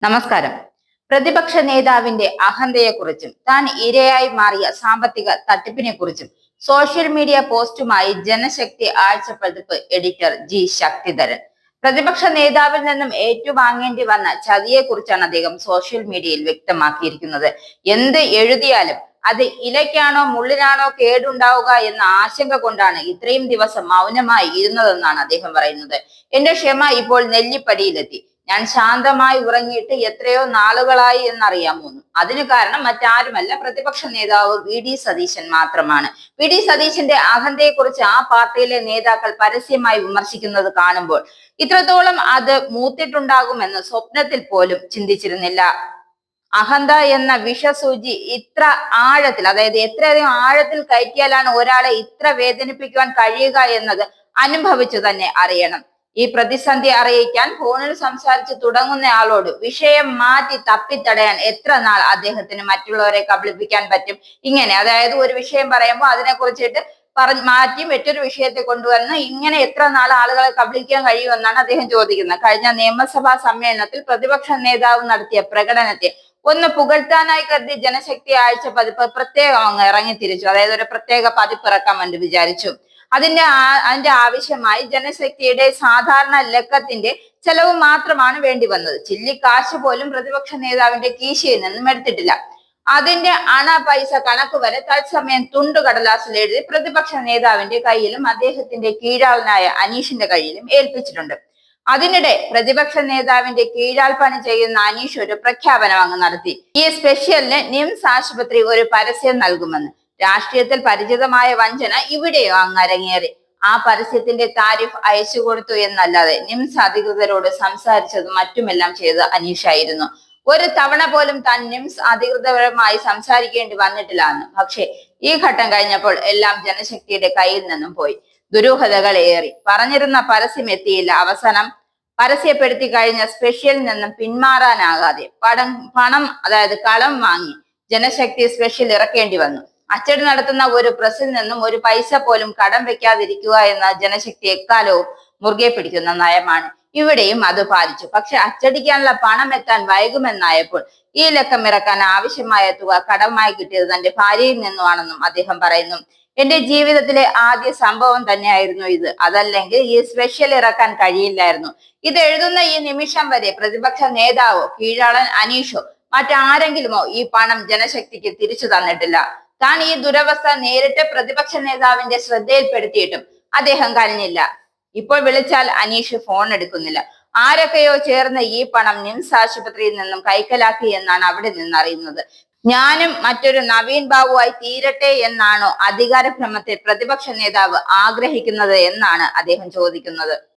നമസ്കാരം. പ്രതിപക്ഷ നേതാവിന്റെ അഹന്തയെക്കുറിച്ചും താൻ ഇരയായി മാറിയ സാമ്പത്തിക തട്ടിപ്പിനെക്കുറിച്ചും സോഷ്യൽ മീഡിയ പോസ്റ്റുമായി ജനശക്തി ആഴ്ചപ്പതിപ്പ് എഡിറ്റർ ജി ശക്തിധരൻ. പ്രതിപക്ഷ നേതാവിൽ നിന്നും ഏറ്റുവാങ്ങേണ്ടി വന്ന ചതിയെക്കുറിച്ചാണ് അദ്ദേഹം സോഷ്യൽ മീഡിയയിൽ വ്യക്തമാക്കിയിരിക്കുന്നത്. എന്ത് എഴുതിയാലും അത് ഇലയ്ക്കാണോ മുള്ളിനാണോ കേടുണ്ടാവുക എന്ന ആശങ്ക കൊണ്ടാണ് ഇത്രയും ദിവസം മൗനമായി ഇരുന്നതെന്നാണ് അദ്ദേഹം പറയുന്നത്. എന്റെ ക്ഷമ ഇപ്പോൾ നെല്ലിപ്പടിയിലെത്തി. ഞാൻ ശാന്തമായി ഉറങ്ങിയിട്ട് എത്രയോ നാളുകളായി എന്നറിയാമോ? അതിന് കാരണം മറ്റാരുമല്ല, പ്രതിപക്ഷ നേതാവ് വി.ഡി. സതീശൻ മാത്രമാണ്. വി.ഡി. സതീശന്റെ അഹന്തയെക്കുറിച്ച് ആ പാർട്ടിയിലെ നേതാക്കൾ പരസ്യമായി വിമർശിക്കുന്നത് കാണുമ്പോൾ ഇത്രത്തോളം അത് മൂത്തിട്ടുണ്ടാകുമെന്ന് സ്വപ്നത്തിൽ പോലും ചിന്തിച്ചിരുന്നില്ല. അഹന്ത എന്ന വിഷസൂചി ഇത്ര ആഴത്തിൽ, അതായത് എത്രയധികം ആഴത്തിൽ കയറ്റിയാലാണ് ഒരാളെ ഇത്ര വേദനിപ്പിക്കുവാൻ കഴിയുക എന്നത് അനുഭവിച്ചു തന്നെ അറിയണം. ഈ പ്രതിസന്ധി അറിയിക്കാൻ ഫോണിൽ സംസാരിച്ച് തുടങ്ങുന്നയാളോട് വിഷയം മാറ്റി തപ്പിത്തടയാൻ എത്ര നാൾ അദ്ദേഹത്തിന് മറ്റുള്ളവരെ കബളിപ്പിക്കാൻ പറ്റും? ഇങ്ങനെ, അതായത് ഒരു വിഷയം പറയുമ്പോൾ അതിനെ കുറിച്ചിട്ട് മാറ്റി മറ്റൊരു വിഷയത്തെ കൊണ്ടുവന്ന് ഇങ്ങനെ എത്ര നാൾ ആളുകളെ കബളിക്കാൻ കഴിയുമെന്നാണ് അദ്ദേഹം ചോദിക്കുന്നത്. കഴിഞ്ഞ നിയമസഭാ സമ്മേളനത്തിൽ പ്രതിപക്ഷ നേതാവ് നടത്തിയ പ്രകടനത്തെ ഒന്ന് പുകഴ്ത്താനായി കരുതി ജനശക്തി ആഴ്ച പതിപ്പ് പ്രത്യേകം അങ്ങ് ഇറങ്ങി തിരിച്ചു. അതായത് ഒരു പ്രത്യേക പതിപ്പ് ഇറക്കാൻ വേണ്ടി വിചാരിച്ചു. അതിന്റെ ആവശ്യമായി ജനശക്തിയുടെ സാധാരണ ലക്കത്തിന്റെ ചെലവ് മാത്രമാണ് വേണ്ടി വന്നത്. ചില്ലിക്കാശ് പോലും പ്രതിപക്ഷ നേതാവിന്റെ കീശയിൽ നിന്നും എടുത്തിട്ടില്ല. അതിന്റെ പൈസ കണക്ക് വരെ തത്സമയം തുണ്ടുകടലാസിൽ എഴുതി പ്രതിപക്ഷ നേതാവിന്റെ കയ്യിലും അദ്ദേഹത്തിന്റെ കീഴാളനായ അനീഷിന്റെ കയ്യിലും ഏൽപ്പിച്ചിട്ടുണ്ട്. അതിനിടെ പ്രതിപക്ഷ നേതാവിന്റെ കീഴാൾ പണി ചെയ്യുന്ന അനീഷ് ഒരു പ്രഖ്യാപനം അങ്ങ് നടത്തി. ഈ സ്പെഷ്യലിന് നിംസ് ആശുപത്രി ഒരു പരസ്യം നൽകുമെന്ന്. രാഷ്ട്രീയത്തിൽ പരിചിതമായ വഞ്ചന ഇവിടെയോ അങ്ങ് അരങ്ങേറി. ആ പരസ്യത്തിന്റെ താരിഫ് അയച്ചു കൊടുത്തു എന്നല്ലാതെ നിംസ് അധികൃതരോട് സംസാരിച്ചതും മറ്റുമെല്ലാം ചെയ്ത് അനീഷായിരുന്നു. ഒരു തവണ പോലും താൻ നിംസ് അധികൃതരുമായി സംസാരിക്കേണ്ടി വന്നിട്ടില്ല എന്ന്. പക്ഷെ ഈ ഘട്ടം കഴിഞ്ഞപ്പോൾ എല്ലാം ജനശക്തിയുടെ കയ്യിൽ നിന്നും പോയി. ദുരൂഹതകൾ ഏറി. പറഞ്ഞിരുന്ന പരസ്യം എത്തിയില്ല. അവസാനം പരസ്യപ്പെടുത്തി കഴിഞ്ഞ സ്പെഷ്യലിൽ നിന്നും പിന്മാറാനാകാതെ പണം അതായത് കടം വാങ്ങി ജനശക്തി സ്പെഷ്യൽ ഇറക്കേണ്ടി വന്നു. അച്ചടി നടത്തുന്ന ഒരു പ്രസിൽ നിന്നും ഒരു പൈസ പോലും കടം വെക്കാതിരിക്കുക എന്ന ജനശക്തി എക്കാലവും മുറുകെ പിടിക്കുന്ന നയമാണ്. ഇവിടെയും അത് പാലിച്ചു. പക്ഷെ അച്ചടിക്കാനുള്ള പണം എത്താൻ വൈകുമെന്നായപ്പോൾ ഈ ലക്കം ഇറക്കാൻ ആവശ്യമായ തുക കടമായി കിട്ടിയത് തന്റെ ഭാര്യയിൽ നിന്നുമാണെന്നും അദ്ദേഹം പറയുന്നു. എന്റെ ജീവിതത്തിലെ ആദ്യ സംഭവം തന്നെയായിരുന്നു ഇത്. അതല്ലെങ്കിൽ ഈ സ്പെഷ്യൽ ഇറക്കാൻ കഴിയില്ലായിരുന്നു. ഇത് എഴുതുന്ന ഈ നിമിഷം വരെ പ്രതിപക്ഷ നേതാവോ കീഴാളൻ അനീഷോ മറ്റാരെങ്കിലുമോ ഈ പണം ജനശക്തിക്ക് തിരിച്ചു തന്നിട്ടില്ല. താൻ ഈ ദുരവസ്ഥ നേരിട്ട് പ്രതിപക്ഷ നേതാവിന്റെ ശ്രദ്ധയിൽപ്പെടുത്തിയിട്ടും അദ്ദേഹം കഴിഞ്ഞില്ല. ഇപ്പോൾ വിളിച്ചാൽ അനീഷ് ഫോൺ എടുക്കുന്നില്ല. ആരൊക്കെയോ ചേർന്ന് ഈ പണം നിംസ് ആശുപത്രിയിൽ നിന്നും കൈക്കലാക്കി എന്നാണ് അവിടെ നിന്നറിയുന്നത്. ഞാനും മറ്റൊരു നവീൻ ബാബുവായി തീരട്ടെ എന്നാണോ അധികാരഭ്രമത്തിൽ പ്രതിപക്ഷ നേതാവ് ആഗ്രഹിക്കുന്നത് എന്നാണ് അദ്ദേഹം ചോദിക്കുന്നത്.